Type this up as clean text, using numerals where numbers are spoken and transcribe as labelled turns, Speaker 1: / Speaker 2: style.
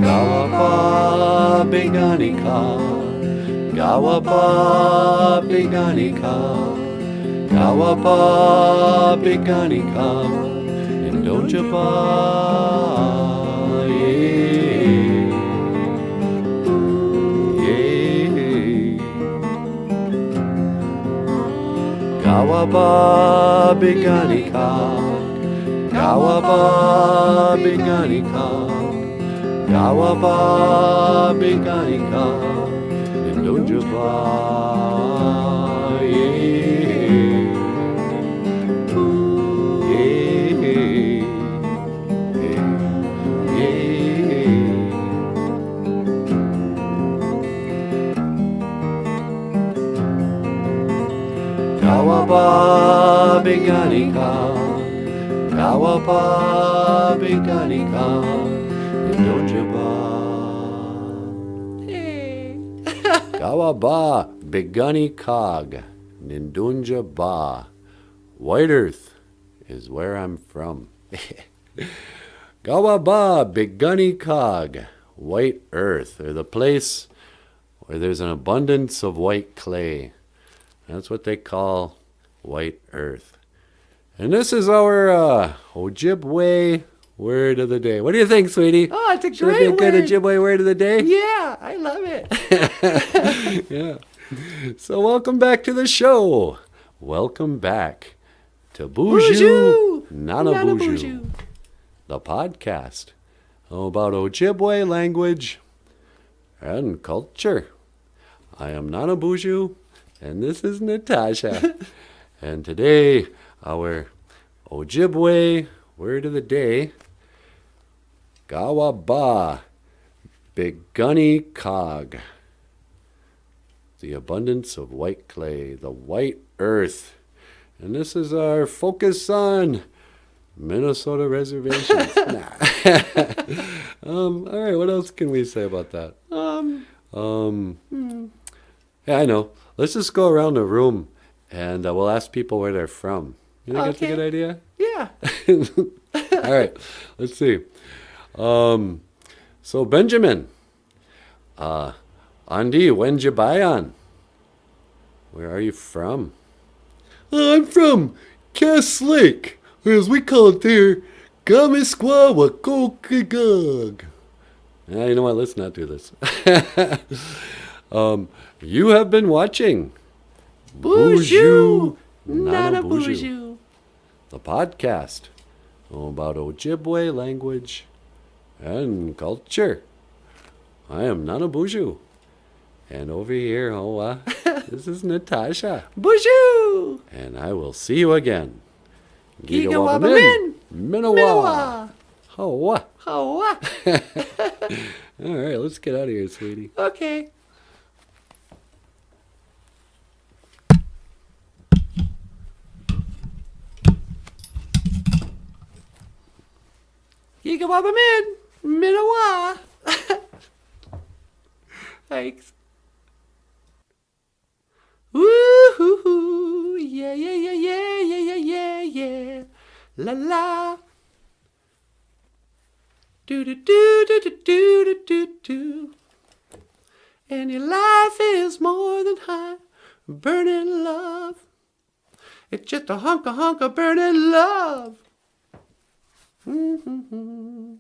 Speaker 1: Gaa-Waabaabiganikaag, Gaa-Waabaabiganikaag, Gaa-Waabaabiganikaag, and don't you buy, Gaa-Waabaabiganikaag, Gaa-Waabaabiganikaag, Gaa-Waabaabiganikaag, and don't you buy, Gaa-Waabaabiganikaag, Gaa-Waabaabiganikaag, and don't you buy. Gaa-Waabaabiganikaag, Nindunja Ba. White Earth is where I'm from. Gaa-Waabaabiganikaag, White Earth, or the place where there's an abundance of white clay. That's what they call White Earth. And this is our Ojibwe word of the day. What do you think, sweetie?
Speaker 2: Oh, it's a
Speaker 1: Should it be
Speaker 2: great
Speaker 1: a good
Speaker 2: word.
Speaker 1: Ojibwe word of the day?
Speaker 2: Yeah, I love it.
Speaker 1: Yeah. So welcome back to the show. Welcome back to BOOZHOO, Nana BOOZHOO, the podcast about Ojibwe language and culture. I am Nana BOOZHOO, and this is Natasha. And today, our Ojibwe word of the day, Gaa-Waabaabiganikaag. The abundance of white clay, the white earth. And this is our focus on Minnesota reservations. All right, what else can we say about that? Yeah, I know. Let's just go around the room and we'll ask people where they're from. You think that's a good idea?
Speaker 2: Yeah.
Speaker 1: All right, let's see. So Benjamin, Andy, Wenjabayan, where are you from? I'm from Cass Lake, or as we call it there, Gaa-Waabaabiganikaag. Yeah, you know what? Let's not do this. You have been watching
Speaker 2: BOOZHOO,
Speaker 1: Nana
Speaker 2: Nana
Speaker 1: BOOZHOO,
Speaker 2: BOOZHOO.
Speaker 1: the podcast about Ojibwe language and culture. I am Nana BOOZHOO, and over here, this is Natasha,
Speaker 2: BOOZHOO.
Speaker 1: and I will see you again.
Speaker 2: Gaa-Waabaabigan,
Speaker 1: Minawa. Hawa.
Speaker 2: Hawa.
Speaker 1: All right, let's get out of here, sweetie.
Speaker 2: Okay. Gaa-Waabaabigan, Minawa. Thanks. Woo-hoo-hoo. Yeah, yeah, yeah, yeah, yeah, yeah, yeah, yeah. La la. Do do do do do do do do do. And your life is more than high, burning love. It's just a hunk of burning love. Mm-hmm.